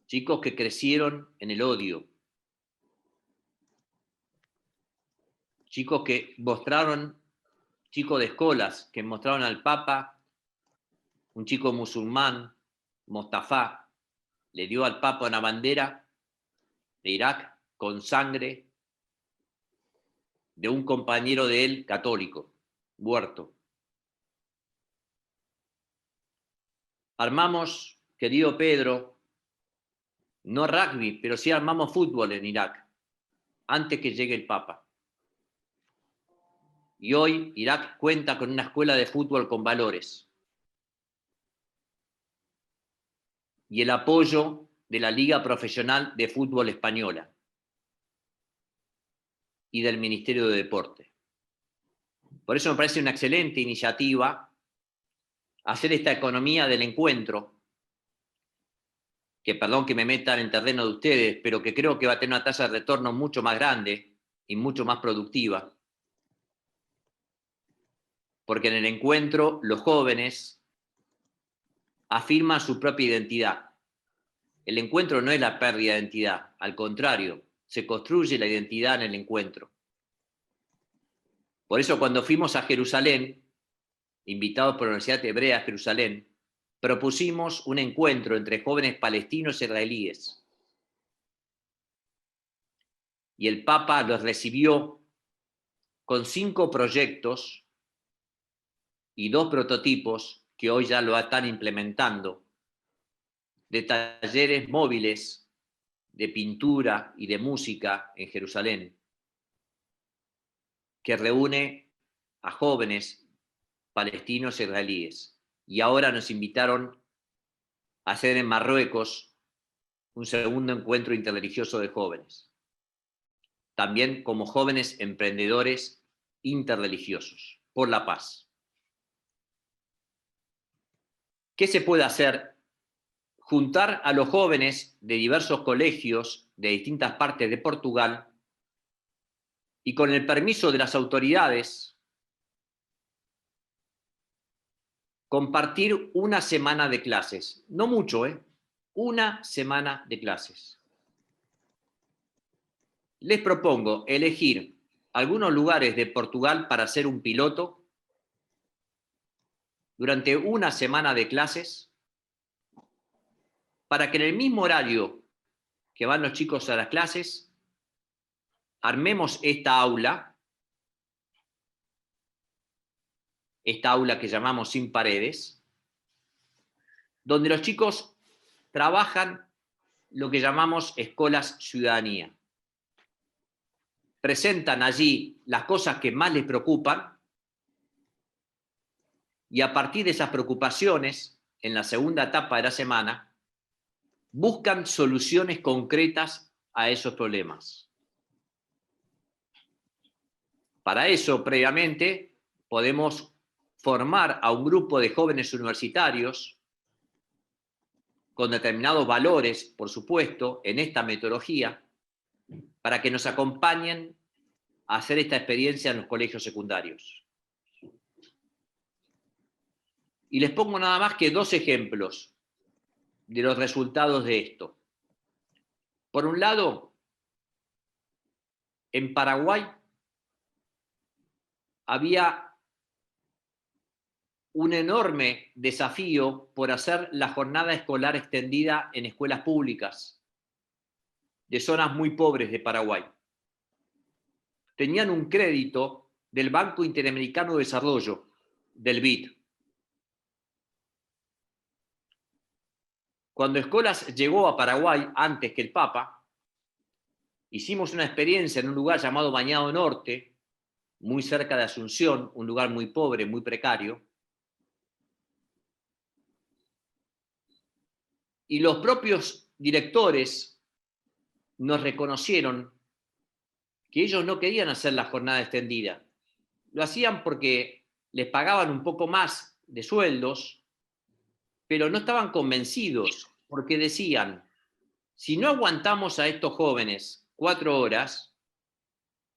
Chicos que crecieron en el odio. Chicos de escuelas que mostraron al Papa, un chico musulmán, Mostafa, le dio al Papa una bandera de Irak con sangre de un compañero de él católico. Huerto. Armamos, querido Pedro, no rugby, pero sí armamos fútbol en Irak, antes que llegue el Papa. Y hoy Irak cuenta con una escuela de fútbol con valores. Y el apoyo de la Liga Profesional de Fútbol Española y del Ministerio de Deporte. Por eso me parece una excelente iniciativa hacer esta economía del encuentro, que perdón que me meta en el terreno de ustedes, pero que creo que va a tener una tasa de retorno mucho más grande y mucho más productiva. Porque en el encuentro los jóvenes afirman su propia identidad. El encuentro no es la pérdida de identidad, al contrario, se construye la identidad en el encuentro. Por eso cuando fuimos a Jerusalén, invitados por la Universidad Hebrea de Jerusalén, propusimos un encuentro entre jóvenes palestinos e israelíes. Y el Papa los recibió con 5 proyectos y 2 prototipos que hoy ya lo están implementando, de talleres móviles de pintura y de música en Jerusalén, que reúne a jóvenes palestinos e israelíes. Y ahora nos invitaron a hacer en Marruecos un segundo encuentro interreligioso de jóvenes, también como jóvenes emprendedores interreligiosos por la paz. ¿Qué se puede hacer? Juntar a los jóvenes de diversos colegios de distintas partes de Portugal y con el permiso de las autoridades compartir una semana de clases. No mucho, una semana de clases. Les propongo elegir algunos lugares de Portugal para hacer un piloto durante una semana de clases, para que en el mismo horario que van los chicos a las clases, armemos esta aula que llamamos Sin Paredes, donde los chicos trabajan lo que llamamos escolas ciudadanía. Presentan allí las cosas que más les preocupan y a partir de esas preocupaciones, en la segunda etapa de la semana, buscan soluciones concretas a esos problemas. Para eso, previamente, podemos formar a un grupo de jóvenes universitarios con determinados valores, por supuesto, en esta metodología, para que nos acompañen a hacer esta experiencia en los colegios secundarios. Y les pongo nada más que 2 ejemplos de los resultados de esto. Por un lado, en Paraguay había un enorme desafío por hacer la jornada escolar extendida en escuelas públicas de zonas muy pobres de Paraguay. Tenían un crédito del Banco Interamericano de Desarrollo, del BID. Cuando Escolas llegó a Paraguay antes que el Papa, hicimos una experiencia en un lugar llamado Bañado Norte, muy cerca de Asunción, un lugar muy pobre, muy precario. Y los propios directores nos reconocieron que ellos no querían hacer la jornada extendida. Lo hacían porque les pagaban un poco más de sueldos, pero no estaban convencidos, porque decían, si no aguantamos a estos jóvenes 4 horas,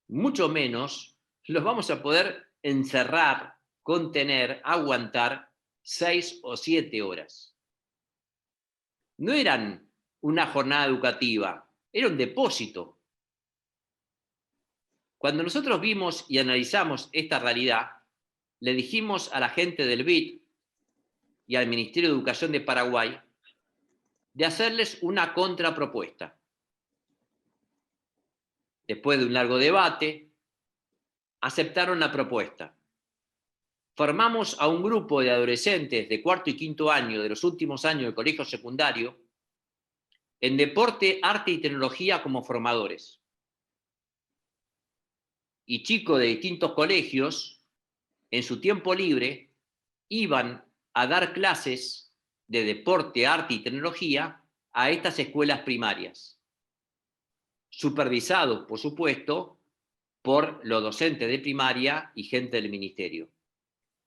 mucho menos los vamos a poder encerrar, contener, aguantar 6 o 7 horas. No eran una jornada educativa, era un depósito. Cuando nosotros vimos y analizamos esta realidad, le dijimos a la gente del BID y al Ministerio de Educación de Paraguay de hacerles una contrapropuesta. Después de un largo debate, aceptaron la propuesta. formamos a un grupo de adolescentes de cuarto y quinto año, de los últimos años del colegio secundario, en deporte, arte y tecnología como formadores. Y chicos de distintos colegios, en su tiempo libre, iban a dar clases de deporte, arte y tecnología a estas escuelas primarias, supervisados, por supuesto, por los docentes de primaria y gente del ministerio.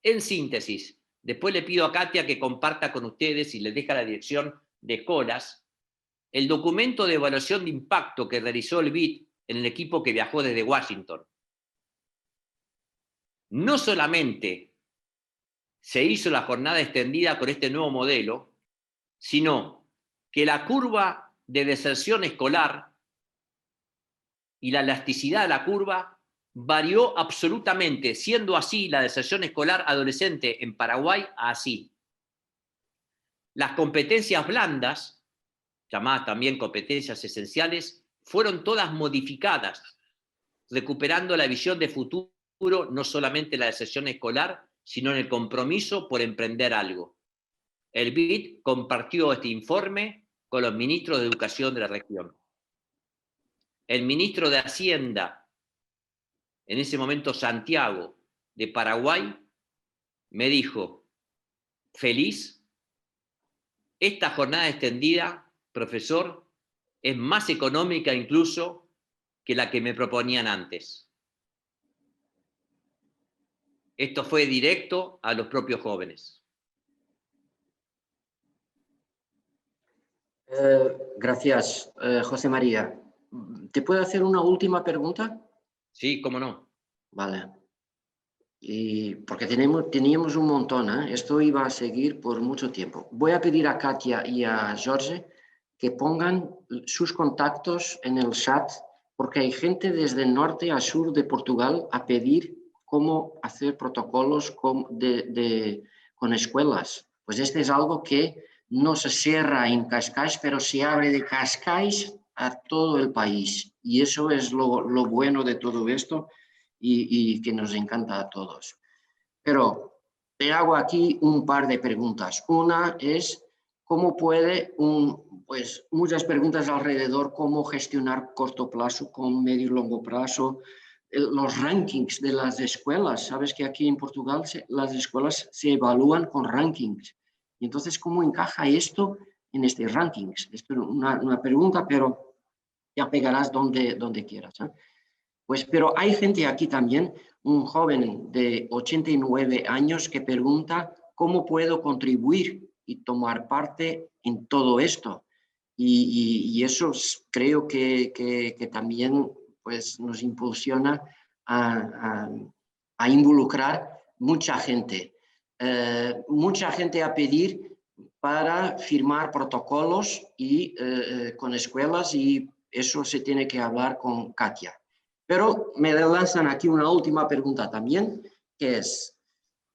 En síntesis, después le pido a Katia que comparta con ustedes y les deja la dirección de escuelas el documento de evaluación de impacto que realizó el BID en el equipo que viajó desde Washington. No solamente se hizo la jornada extendida con este nuevo modelo, sino que la curva de deserción escolar y la elasticidad de la curva varió absolutamente, siendo así la deserción escolar adolescente en Paraguay así. Las competencias blandas, llamadas también competencias esenciales, fueron todas modificadas, recuperando la visión de futuro, no solamente en la deserción escolar, sino en el compromiso por emprender algo. El BID compartió este informe con los ministros de Educación de la región. El ministro de Hacienda, en ese momento Santiago, de Paraguay, me dijo: feliz, esta jornada extendida, profesor, es más económica incluso que la que me proponían antes. Esto fue directo a los propios jóvenes. Gracias, José María. ¿Te puedo hacer una última pregunta? Sí, cómo no. Vale. Y porque teníamos un montón, ¿eh? Esto iba a seguir por mucho tiempo. Voy a pedir a Katia y a Jorge que pongan sus contactos en el chat, porque hay gente desde el norte a sur de Portugal a pedir cómo hacer protocolos con escuelas. Pues este es algo que no se cierra en Cascais, pero se abre de Cascais a todo el país. Y eso es lo bueno de todo esto y que nos encanta a todos. Pero te hago aquí un par de preguntas. Una es, ¿cómo puede pues muchas preguntas alrededor, cómo gestionar corto plazo con medio y largo plazo, los rankings de las escuelas? Sabes que aquí en Portugal las escuelas se evalúan con rankings. Y entonces, ¿cómo encaja esto en estos rankings? Esto es una pregunta, pero ya pegarás donde quieras, ¿eh? Pues, pero hay gente aquí también, un joven de 89 años que pregunta cómo puedo contribuir y tomar parte en todo esto. Y eso creo que también pues, nos impulsiona a involucrar mucha gente. Mucha gente a pedir para firmar protocolos con escuelas, y eso se tiene que hablar con Katia. Pero me lanzan aquí una última pregunta también, que es,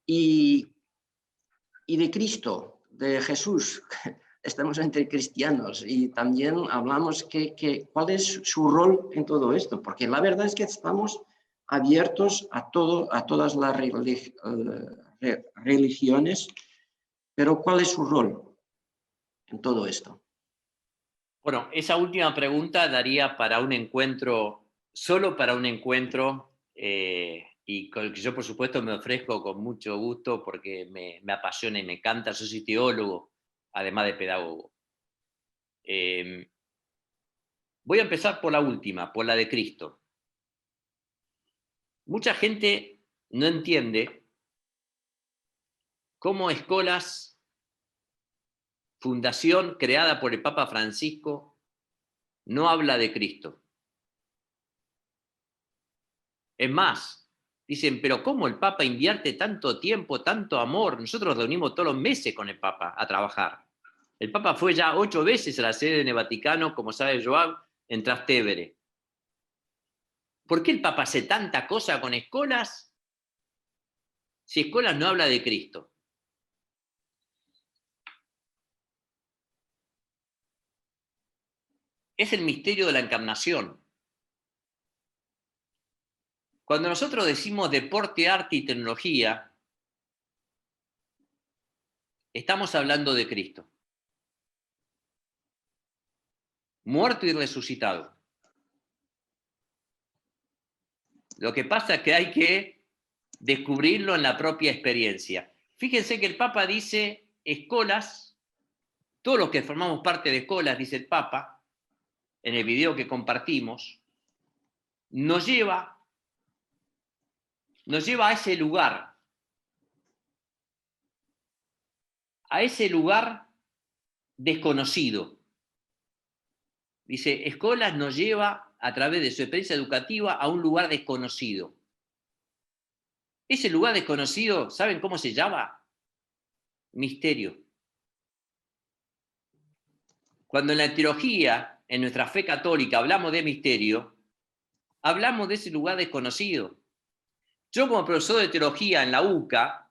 ¿y de Cristo, de Jesús? Estamos entre cristianos y también hablamos cuál es su rol en todo esto, porque la verdad es que estamos abiertos a todas las religiones, pero ¿cuál es su rol en todo esto? Bueno, esa última pregunta daría para un encuentro, solo para un encuentro, y con el que yo por supuesto me ofrezco con mucho gusto porque me apasiona y me encanta. Yo soy teólogo, además de pedagogo. Voy a empezar por la última, por la de Cristo. Mucha gente no entiende cómo Escolas, fundación creada por el Papa Francisco, no habla de Cristo. Es más, dicen, pero ¿cómo el Papa invierte tanto tiempo, tanto amor? Nosotros reunimos todos los meses con el Papa a trabajar. El Papa fue ya 8 veces a la sede en el Vaticano, como sabe Joao, en Trastevere. ¿Por qué el Papa hace tanta cosa con Escolas si Escolas no habla de Cristo? Es el misterio de la encarnación. Cuando nosotros decimos deporte, arte y tecnología, estamos hablando de Cristo, muerto y resucitado. Lo que pasa es que hay que descubrirlo en la propia experiencia. Fíjense que el Papa dice, escolas, todos los que formamos parte de escolas, dice el Papa, en el video que compartimos, nos lleva a ese lugar desconocido. Dice, escolas nos lleva a través de su experiencia educativa a un lugar desconocido. Ese lugar desconocido, ¿saben cómo se llama? Misterio. Cuando en la teología, en nuestra fe católica, hablamos de misterio, hablamos de ese lugar desconocido. Yo como profesor de teología en la UCA,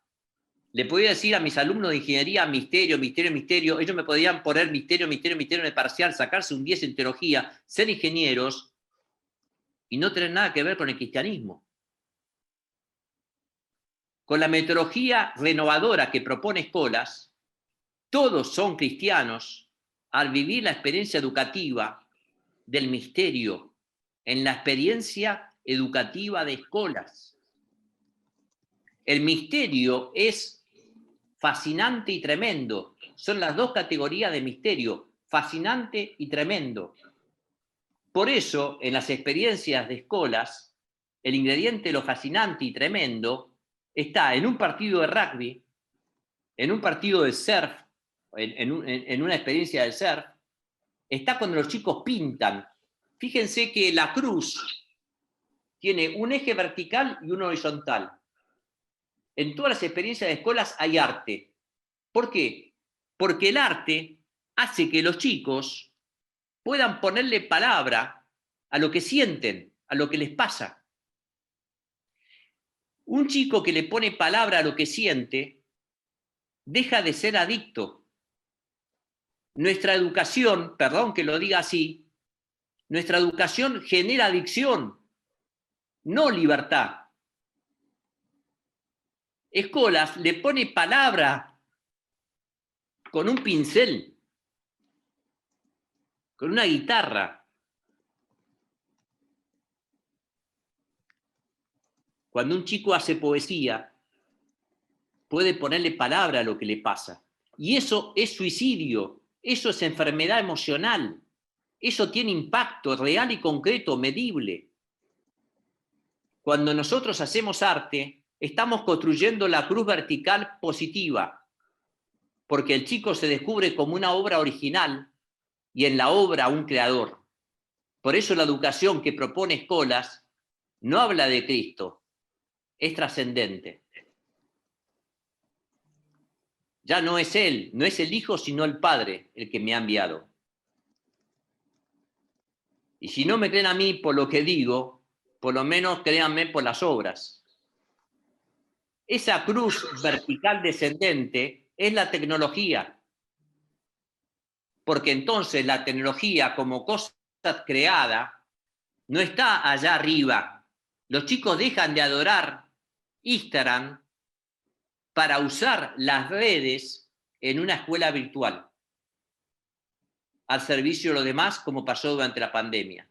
le podía decir a mis alumnos de ingeniería misterio, misterio, misterio. Ellos me podían poner misterio, misterio, misterio en el parcial, sacarse un 10 en teología, ser ingenieros y no tener nada que ver con el cristianismo. Con la metodología renovadora que propone Escolas, todos son cristianos al vivir la experiencia educativa del misterio en la experiencia educativa de Escolas. El misterio es fascinante y tremendo. Son las dos categorías de misterio, fascinante y tremendo. Por eso, en las experiencias de Escolas, el ingrediente de lo fascinante y tremendo está en un partido de rugby, en un partido de surf, en una experiencia de surf, está cuando los chicos pintan. Fíjense que la cruz tiene un eje vertical y uno horizontal. En todas las experiencias de Escolas hay arte. ¿Por qué? Porque el arte hace que los chicos puedan ponerle palabra a lo que sienten, a lo que les pasa. Un chico que le pone palabra a lo que siente deja de ser adicto. Nuestra educación, perdón que lo diga así, nuestra educación genera adicción, no libertad. Escolas le pone palabra con un pincel, con una guitarra. Cuando un chico hace poesía, puede ponerle palabra a lo que le pasa. Y eso es suicidio, eso es enfermedad emocional, eso tiene impacto real y concreto, medible. Cuando nosotros hacemos arte, estamos construyendo la cruz vertical positiva, porque el chico se descubre como una obra original y en la obra un creador. Por eso la educación que propone Escolas no habla de Cristo, es trascendente. Ya no es Él, no es el Hijo, sino el Padre el que me ha enviado. Y si no me creen a mí por lo que digo, por lo menos créanme por las obras. Esa cruz vertical descendente es la tecnología. Porque entonces la tecnología como cosa creada no está allá arriba. Los chicos dejan de adorar Instagram para usar las redes en una escuela virtual al servicio de los demás, como pasó durante la pandemia.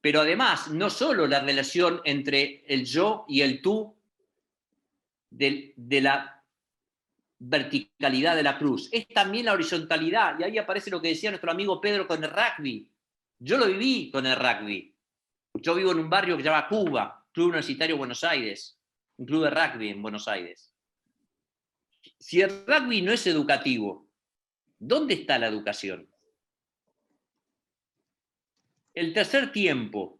Pero además, no solo la relación entre el yo y el tú de la verticalidad de la cruz, es también la horizontalidad. Y ahí aparece lo que decía nuestro amigo Pedro con el rugby. Yo lo viví con el rugby. Yo vivo en un barrio que se llama Cuba, Club Universitario Buenos Aires, un club de rugby en Buenos Aires. Si el rugby no es educativo, ¿dónde está la educación? El tercer tiempo,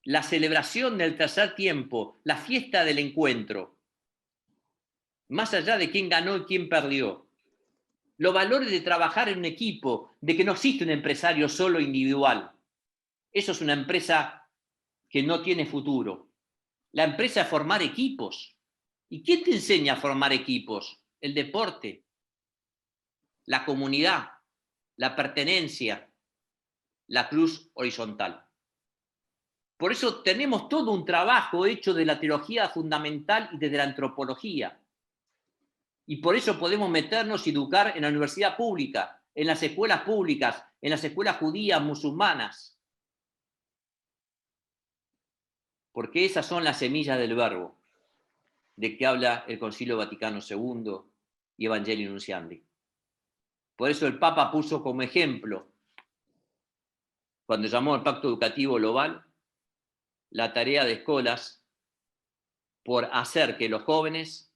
la celebración del tercer tiempo, la fiesta del encuentro, más allá de quién ganó y quién perdió, los valores de trabajar en un equipo, de que no existe un empresario solo individual. Eso es una empresa que no tiene futuro. La empresa es formar equipos. ¿Y quién te enseña a formar equipos? El deporte, la comunidad, la pertenencia, la cruz horizontal. Por eso tenemos todo un trabajo hecho de la teología fundamental y desde la antropología. Y por eso podemos meternos y educar en la universidad pública, en las escuelas públicas, en las escuelas judías, musulmanas. Porque esas son las semillas del verbo de que habla el Concilio Vaticano II y Evangelii Nuntiandi. Por eso el Papa puso como ejemplo, cuando llamó al Pacto Educativo Global, la tarea de escuelas por hacer que los jóvenes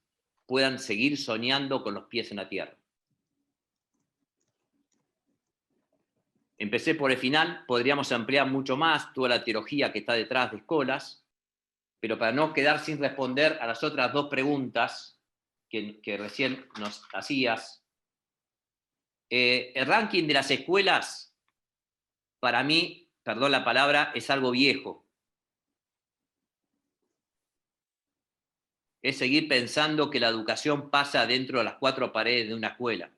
puedan seguir soñando con los pies en la tierra. Empecé por el final, podríamos ampliar mucho más toda la teología que está detrás de escuelas, pero para no quedar sin responder a las otras dos preguntas que recién nos hacías, el ranking de las escuelas, para mí, perdón la palabra, es algo viejo. Es seguir pensando que la educación pasa dentro de las cuatro paredes de una escuela.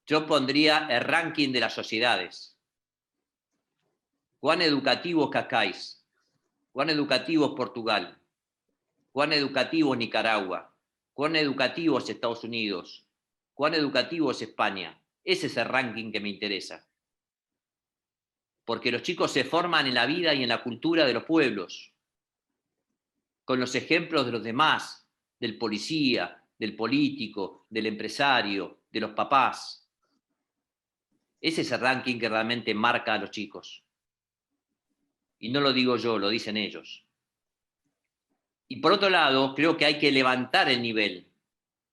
Yo pondría el ranking de las sociedades. ¿Cuán educativo es Cascais? ¿Cuán educativo es Portugal? ¿Cuán educativo es Nicaragua? ¿Cuán educativo es Estados Unidos? ¿Cuán educativo es España? Ese es el ranking que me interesa. Porque los chicos se forman en la vida y en la cultura de los pueblos, con los ejemplos de los demás, del policía, del político, del empresario, de los papás. Ese es el ranking que realmente marca a los chicos. Y no lo digo yo, lo dicen ellos. Y por otro lado, creo que hay que levantar el nivel.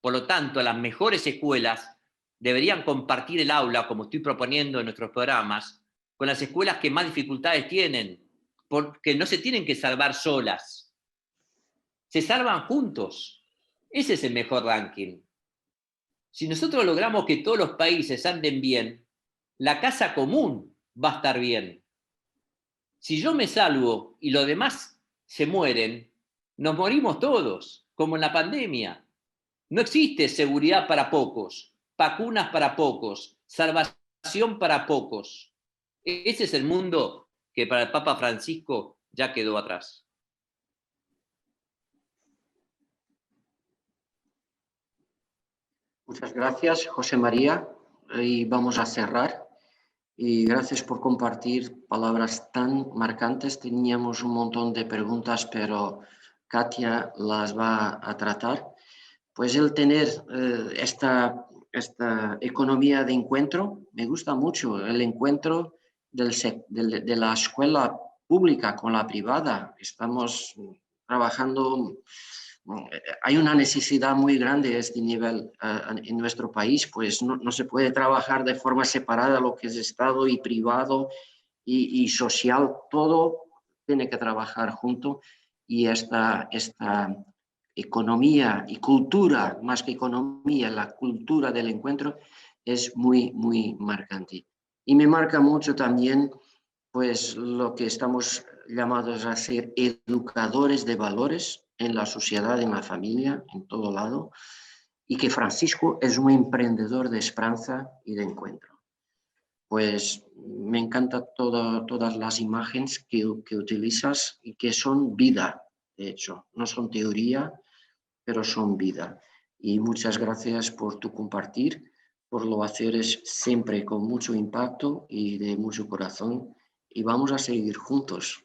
Por lo tanto, las mejores escuelas deberían compartir el aula, como estoy proponiendo en nuestros programas, con las escuelas que más dificultades tienen, porque no se tienen que salvar solas. Se salvan juntos. Ese es el mejor ranking. Si nosotros logramos que todos los países anden bien, la casa común va a estar bien. Si yo me salvo y los demás se mueren, nos morimos todos, como en la pandemia. No existe seguridad para pocos, vacunas para pocos, salvación para pocos. Ese es el mundo que para el Papa Francisco ya quedó atrás. Muchas gracias, José María. Y vamos a cerrar. Y gracias por compartir palabras tan marcantes. Teníamos un montón de preguntas, pero Katia las va a tratar. Pues el tener esta economía de encuentro, me gusta mucho el encuentro de la escuela pública con la privada. Estamos trabajando, hay una necesidad muy grande a este nivel en nuestro país, pues no se puede trabajar de forma separada lo que es Estado y privado y social, todo tiene que trabajar junto y esta economía y cultura, más que economía, la cultura del encuentro es muy, muy marcante. Y me marca mucho también pues lo que estamos llamados a ser educadores de valores en la sociedad, en la familia, en todo lado, y que Francisco es un emprendedor de esperanza y de encuentro. Pues me encantan todas las imágenes que utilizas y que son vida, de hecho, no son teoría, pero son vida. Y muchas gracias por tu compartir, por lo haces siempre con mucho impacto y de mucho corazón. Y vamos a seguir juntos